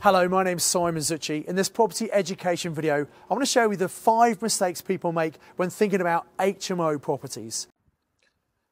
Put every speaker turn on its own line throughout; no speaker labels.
Hello, my name's Simon Zutshi. In this property education video, I want to show you the 5 mistakes people make when thinking about HMO properties.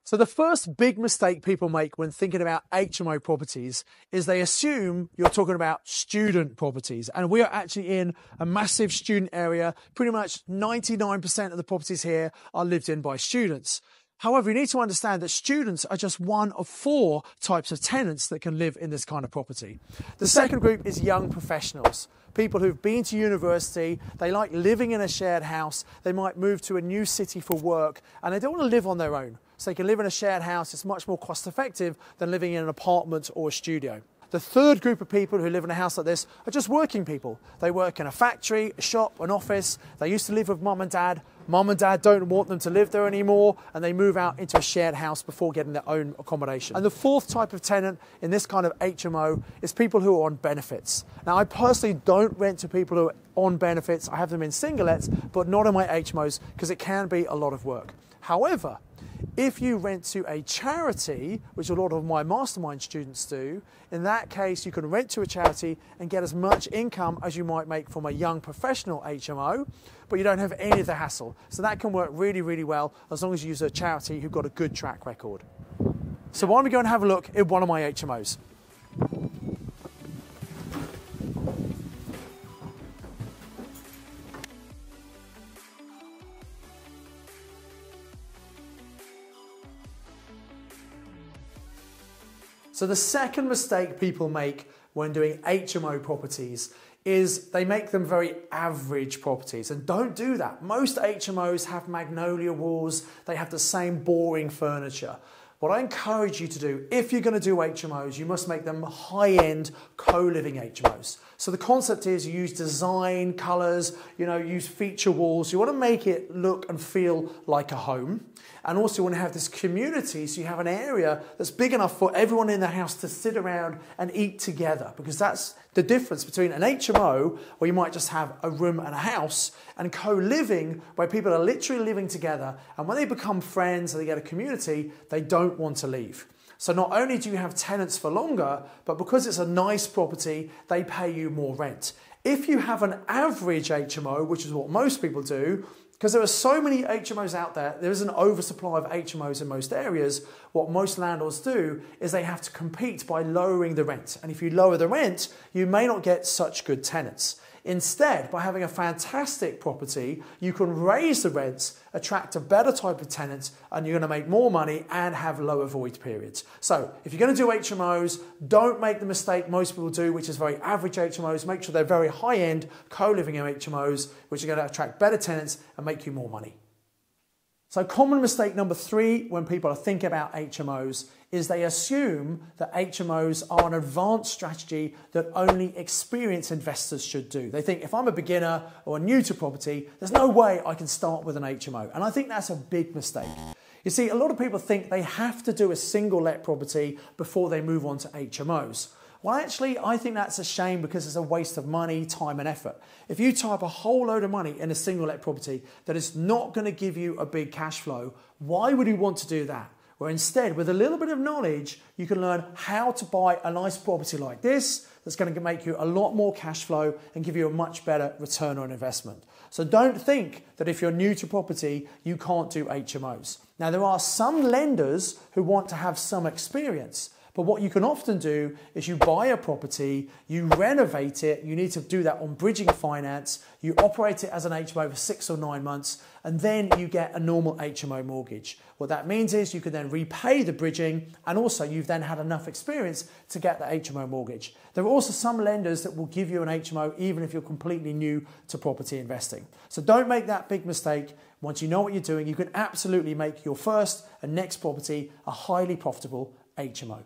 So the first big mistake people make when thinking about HMO properties is they assume you're talking about student properties. And we are actually in a massive student area. Pretty much 99% of the properties here are lived in by students. However, you need to understand that students are just one of 4 types of tenants that can live in this kind of property. The second group is young professionals. People who've been to university, they like living in a shared house, they might move to a new city for work, and they don't want to live on their own. So they can live in a shared house. It's much more cost effective than living in an apartment or a studio. The third group of people who live in a house like this are just working people. They work in a factory, a shop, an office. They used to live with mum and dad. Mum and dad don't want them to live there anymore, and they move out into a shared house before getting their own accommodation. And the fourth type of tenant in this kind of HMO is people who are on benefits. Now, I personally don't rent to people who are on benefits. I have them in singlets, but not in my HMOs because it can be a lot of work. However, if you rent to a charity, which a lot of my mastermind students do, in that case you can rent to a charity and get as much income as you might make from a young professional HMO, but you don't have any of the hassle. So that can work really, really well as long as you use a charity who've got a good track record. So why don't we go and have a look at one of my HMOs. So the second mistake people make when doing HMO properties is they make them very average properties, and don't do that. Most HMOs have magnolia walls, they have the same boring furniture. What I encourage you to do, if you're going to do HMOs, you must make them high-end co-living HMOs. So the concept is you use design, colours, use feature walls. You want to make it look and feel like a home. And also you want to have this community, so you have an area that's big enough for everyone in the house to sit around and eat together, because that's the difference between an HMO, where you might just have a room and a house, and co-living, where people are literally living together, and when they become friends and they get a community, they don't want to leave. So not only do you have tenants for longer, but because it's a nice property, they pay you more rent. If you have an average HMO, which is what most people do, because there are so many HMOs out there, there is an oversupply of HMOs in most areas. What most landlords do is they have to compete by lowering the rent. And if you lower the rent, you may not get such good tenants. Instead, by having a fantastic property, you can raise the rents, attract a better type of tenants, and you're going to make more money and have lower void periods. So if you're going to do HMOs, don't make the mistake most people do, which is very average HMOs. Make sure they're very high-end co-living HMOs, which are going to attract better tenants and make you more money. So common mistake number 3 when people are thinking about HMOs is they assume that HMOs are an advanced strategy that only experienced investors should do. They think if I'm a beginner or new to property, there's no way I can start with an HMO. And I think that's a big mistake. You see, a lot of people think they have to do a single let property before they move on to HMOs. Well, actually, I think that's a shame because it's a waste of money, time and effort. If you tie up a whole load of money in a single let property that is not going to give you a big cash flow, why would you want to do that? Where instead, with a little bit of knowledge, you can learn how to buy a nice property like this that's going to make you a lot more cash flow and give you a much better return on investment. So don't think that if you're new to property, you can't do HMOs. Now, there are some lenders who want to have some experience. But what you can often do is you buy a property, you renovate it, you need to do that on bridging finance, you operate it as an HMO for 6 or 9 months, and then you get a normal HMO mortgage. What that means is you can then repay the bridging, and also you've then had enough experience to get the HMO mortgage. There are also some lenders that will give you an HMO even if you're completely new to property investing. So don't make that big mistake. Once you know what you're doing, you can absolutely make your first and next property a highly profitable HMO.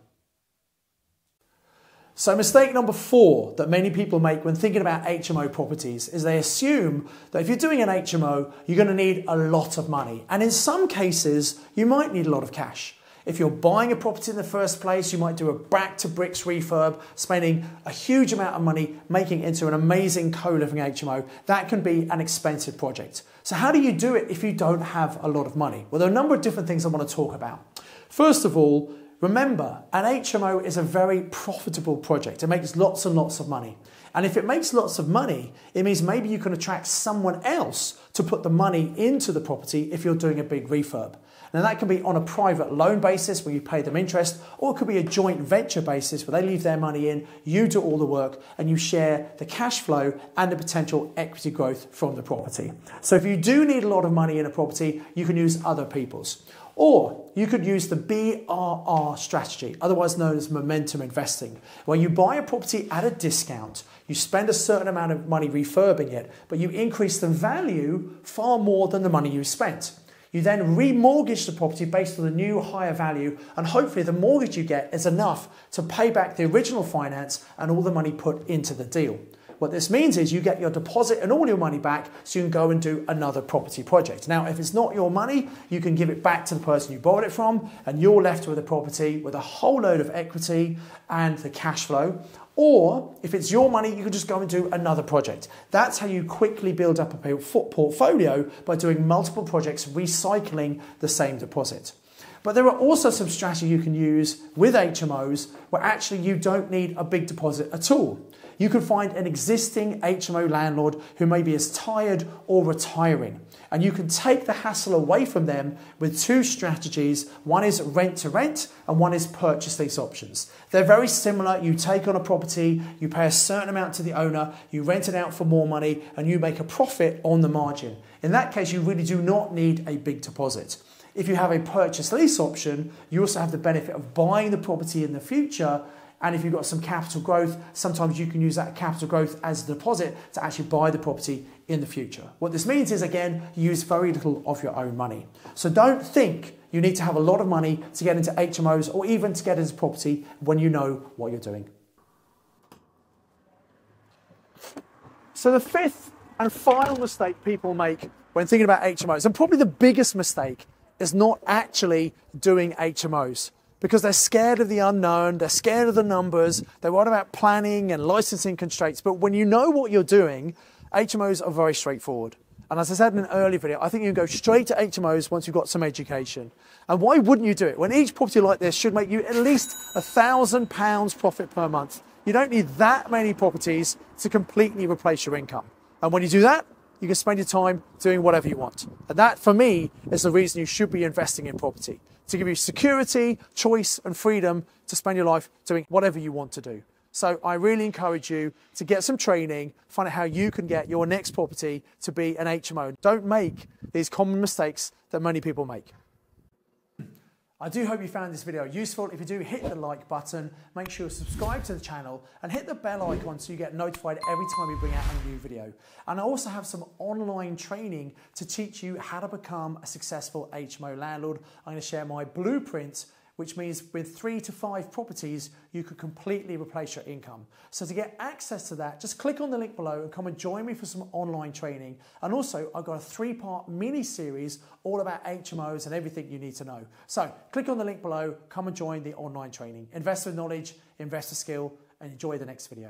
So mistake number 4 that many people make when thinking about HMO properties is they assume that if you're doing an HMO, you're going to need a lot of money. And in some cases, you might need a lot of cash. If you're buying a property in the first place, you might do a back to bricks refurb, spending a huge amount of money making it into an amazing co-living HMO. That can be an expensive project. So how do you do it if you don't have a lot of money? Well, there are a number of different things I want to talk about. First of all, Remember, an HMO is a very profitable project. It makes lots and lots of money. And if it makes lots of money, it means maybe you can attract someone else to put the money into the property if you're doing a big refurb. Now that can be on a private loan basis where you pay them interest, or it could be a joint venture basis where they leave their money in, you do all the work, and you share the cash flow and the potential equity growth from the property. So if you do need a lot of money in a property, you can use other people's. Or you could use the BRR strategy, otherwise known as momentum investing, where you buy a property at a discount, you spend a certain amount of money refurbing it, but you increase the value far more than the money you spent. You then remortgage the property based on the new higher value, and hopefully the mortgage you get is enough to pay back the original finance and all the money put into the deal. What this means is you get your deposit and all your money back so you can go and do another property project. Now, if it's not your money, you can give it back to the person you borrowed it from and you're left with a property with a whole load of equity and the cash flow. Or if it's your money, you can just go and do another project. That's how you quickly build up a portfolio, by doing multiple projects, recycling the same deposit. But there are also some strategies you can use with HMOs where actually you don't need a big deposit at all. You can find an existing HMO landlord who maybe is tired or retiring, and you can take the hassle away from them with two strategies. One is rent to rent and one is purchase lease options. They're very similar. You take on a property, you pay a certain amount to the owner, you rent it out for more money, and you make a profit on the margin. In that case, you really do not need a big deposit. If you have a purchase lease option, you also have the benefit of buying the property in the future. And if you've got some capital growth, sometimes you can use that capital growth as a deposit to actually buy the property in the future. What this means is, again, you use very little of your own money. So don't think you need to have a lot of money to get into HMOs or even to get into property when you know what you're doing. So the fifth and final mistake people make when thinking about HMOs, and probably the biggest mistake, is not actually doing HMOs. Because they're scared of the unknown, they're scared of the numbers, they're worried about planning and licensing constraints. But when you know what you're doing, HMOs are very straightforward. And as I said in an earlier video, I think you can go straight to HMOs once you've got some education. And why wouldn't you do it? When each property like this should make you at least £1,000 profit per month. You don't need that many properties to completely replace your income. And when you do that, you can spend your time doing whatever you want. And that, for me, is the reason you should be investing in property. To give you security, choice, and freedom to spend your life doing whatever you want to do. So I really encourage you to get some training, find out how you can get your next property to be an HMO. Don't make these common mistakes that many people make. I do hope you found this video useful. If you do, hit the like button, make sure you subscribe to the channel and hit the bell icon so you get notified every time we bring out a new video. And I also have some online training to teach you how to become a successful HMO landlord. I'm going to share my blueprint, which means with 3 to 5 properties, you could completely replace your income. So to get access to that, just click on the link below and come and join me for some online training. And also, I've got a 3-part mini-series all about HMOs and everything you need to know. So click on the link below, come and join the online training. Invest with knowledge, invest with skill, and enjoy the next video.